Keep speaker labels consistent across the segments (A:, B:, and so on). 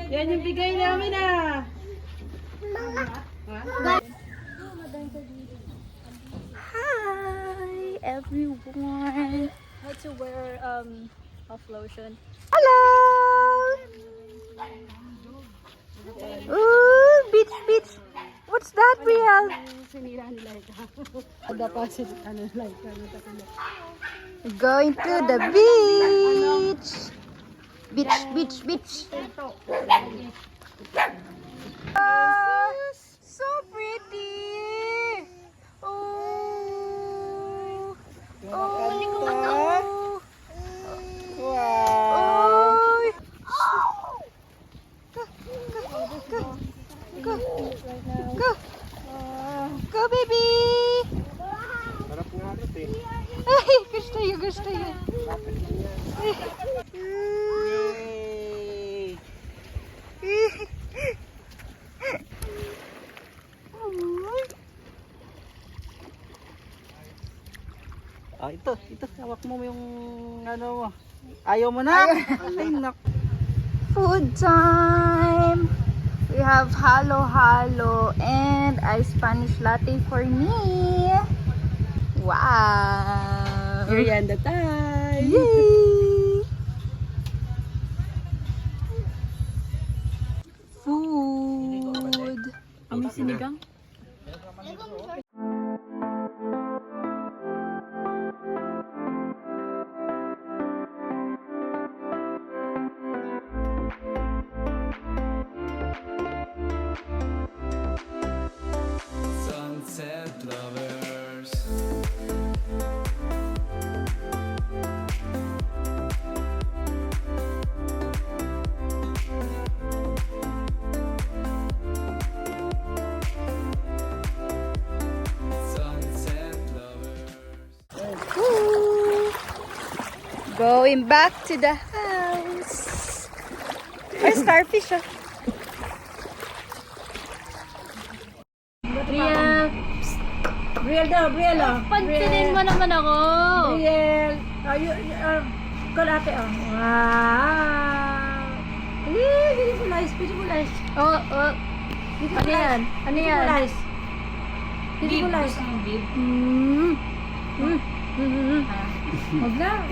A: Yan yung bigay namin ah.
B: Hi everyone.
C: How to wear off lotion.
B: Hello. Ooh, beach, beach. What's that, Riel?
A: Sinira nila ito. Deposit, like,
B: Going to the beach. Beach, beach, beach. So pretty. Oh. Oh.
A: wow.
B: Go. Go. Go, baby.
D: Harap nga harap eh.
B: Ay, gusto yun, gusto yun.
A: Ah, ito, hawak mo yung ano mo. Ayaw mo na? Ay, nak.
B: Food time. We have halo-halo and a Spanish latte for me. Wow.
A: Merienda time.
B: Yay! Food.
C: Amoy sinigang.
E: Sunset lovers. Sunset lovers.
B: Woo! Going back to the house. Or starfish, oh.
A: Riel. Riel daw, Riel oh.
C: Pansinin mo naman ako.
A: Riel. Kalate oh. Wow. Beautiful eyes, beautiful eyes.
C: Oh. Ano yan? Ano yan?
A: Beautiful eyes. Beautiful eyes. Huwag na.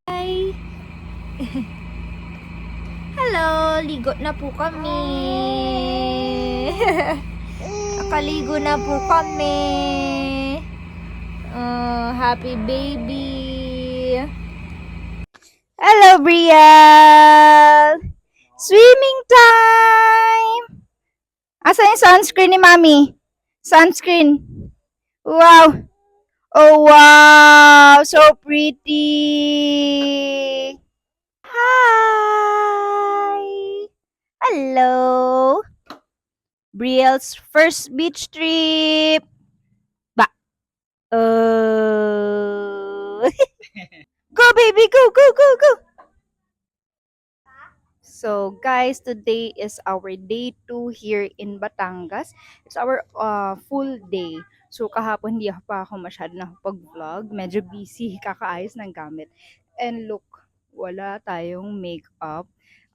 B: Hi! Hello! Ligo na po kami! Nakaligo na po kami! Happy baby! Hello, Brielle! Swimming time! Asan yung sunscreen ni Mami? Sunscreen! Wow! Oh, wow! So pretty! Hi! Hello! Brielle's first beach trip! Go, baby, go, go, go, go. So, guys, today is our day 2 here in Batangas. It's our full day. So, kahapon hindi pa ako masyado nakapag-vlog. Medyo busy, kakaayos ng gamit. And look, wala tayong makeup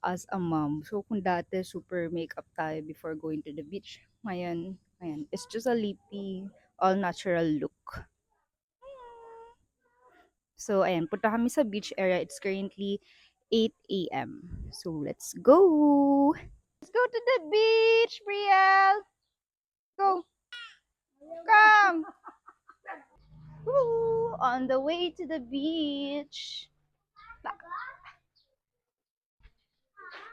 B: as a mom. So, kung dati super makeup tayo before going to the beach, ngayon, it's just a lippy, all-natural look. So, ayan, punta kami sa beach area. It's currently 8 a.m. So, let's go! Let's go to the beach, Brielle! Go! Come! Woo! On the way to the beach.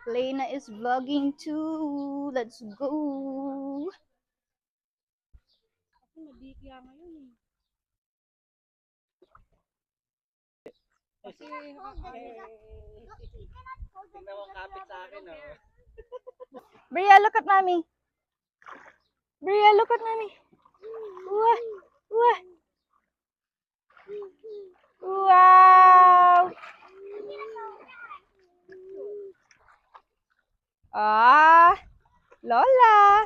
B: Lena is vlogging too. Let's go!
A: Tingnan mo kapit sa akin, oh.
B: Bria, look at mommy. Bria, look at mommy. Wah, wah. Wow. Ah, Lola.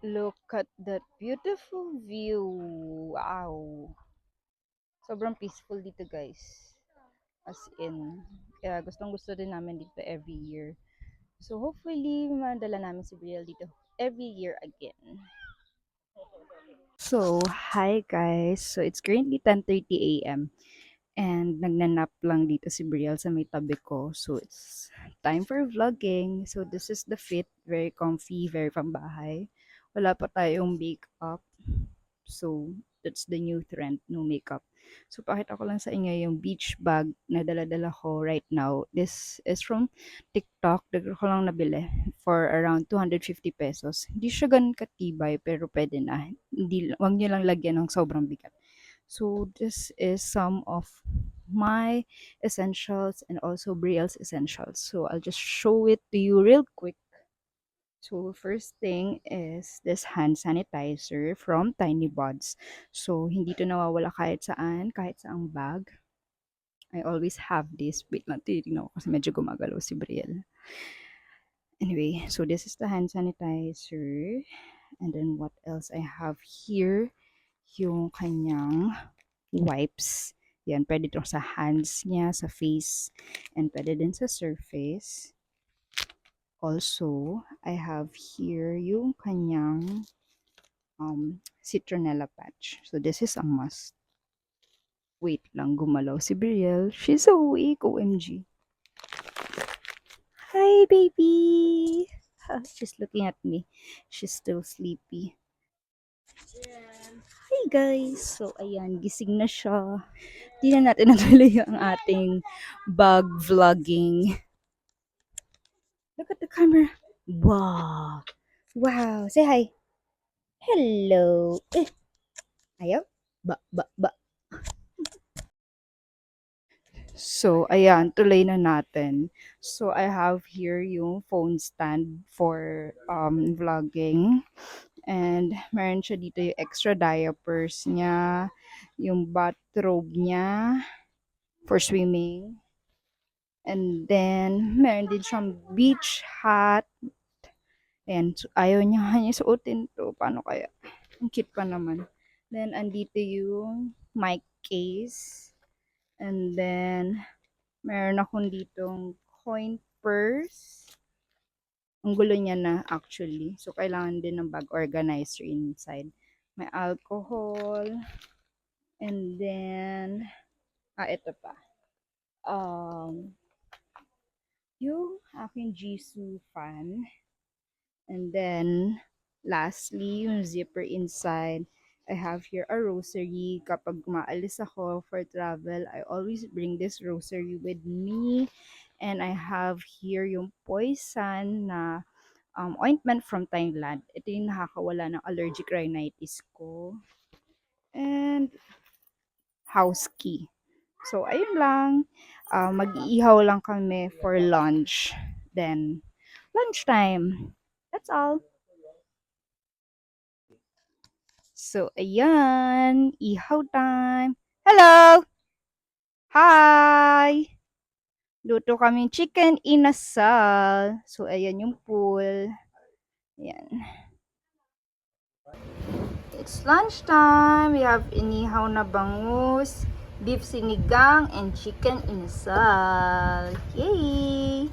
B: Look at that beautiful view. Wow. Sobrang peaceful dito, guys. As in, kaya gustong gusto din namin dito every year. So, hopefully, madala namin si Brielle dito every year again. So, hi guys. So, it's currently 10:30 a.m. And nagnanap lang dito si Brielle sa may tabi ko. So, it's time for vlogging. So, this is the fit. Very comfy, very pambahay. Wala pa tayong makeup. So, that's the new trend, no makeup. So, pakita ko lang sa inyo yung beach bag na dala-dala ko right now. This is from TikTok. Dagdag ko lang nabili for around 250 pesos. Hindi siya ganun katibay, pero pwede na. Hindi, wag nyo lang lagyan ng sobrang bigat. So, this is some of my essentials and also Brielle's essentials. So, I'll just show it to you real quick. So, first thing is this hand sanitizer from Tiny Buds. So, hindi to nawawala kahit saan, kahit saang bag. I always have this. Wait lang, titignan ko kasi medyo gumagalaw si Brielle. Anyway, so this is the hand sanitizer. And then what else I have here? Yung kanyang wipes. Yan, pwede ito sa hands niya, sa face, and pwede din sa surface. Also, I have here yung kanyang citronella patch. So, this is a must. Wait lang, gumalaw si Brielle. She's awake, OMG. Hi, baby! She's looking at me. She's still sleepy. Hi, guys! So, ayan, gising na siya. Di na natin natuloy ang ating bag vlogging. Look at the camera. Wow. Wow. Say hi. Hello. Ayaw. Ba. So, ayan, tuloy na natin. So, I have here yung phone stand for vlogging. And meron siya dito yung extra diapers niya, yung bathrobe niya for swimming. And then, meron din siyang beach hat. Ayan, so ayaw niya suotin to. Paano kaya? Ang cute pa naman. Then, andito yung mic case. And then, meron akong ditong coin purse. Ang gulo niya na actually. So, kailangan din ng bag organizer inside. May alcohol. And then, ito pa. Yung aking Jisoo fan. And then, lastly, yung zipper inside. I have here a rosary. Kapag umaalis ako for travel, I always bring this rosary with me. And I have here yung poison na ointment from Thailand. Ito yung nakakawala ng allergic rhinitis ko. And house key. So, ayun lang. Mag-iihaw lang kami for lunch. Then, lunchtime. That's all. So, ayan. Ihaw time. Hello! Hi! Luto kaming chicken inasal. So, ayan yung pool. Ayan. It's lunchtime. We have inihaw na bangus, beef sinigang, and chicken inasal. Yay!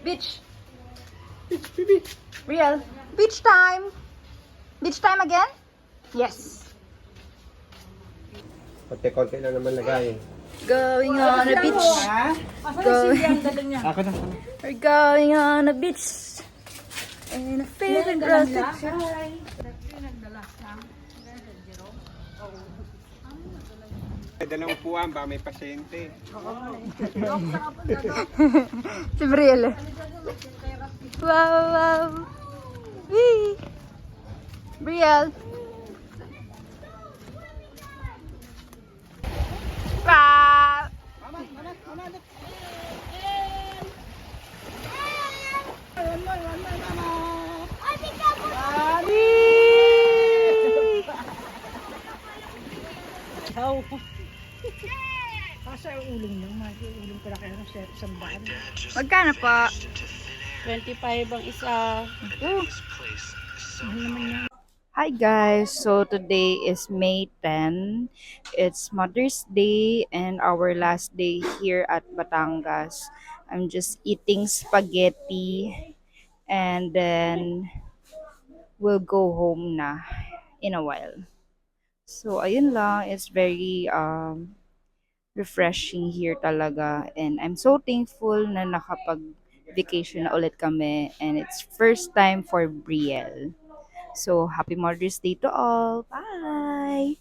B: Beach. Real. Beach time. Beach time again? Yes.
D: Konti-konti lang naman lagay.
B: Going on a beach.
A: Ako na.
B: We're going on a beach. And a favorite girl to try.
D: May dalawang puwan ba? May pasyente.
B: Si Brielle. Wow, wow. Wee. Brielle. Wow. Wee. Magkano po?
C: 25 ang isa.
B: Hi guys, so today is May 10. It's Mother's Day and our last day here at Batangas. I'm just eating spaghetti and then we'll go home na in a while. So ayun lang, it's very refreshing here talaga and I'm so thankful na nakapag-vacation na ulit kami and it's first time for Brielle. So, happy Mother's Day to all. Bye!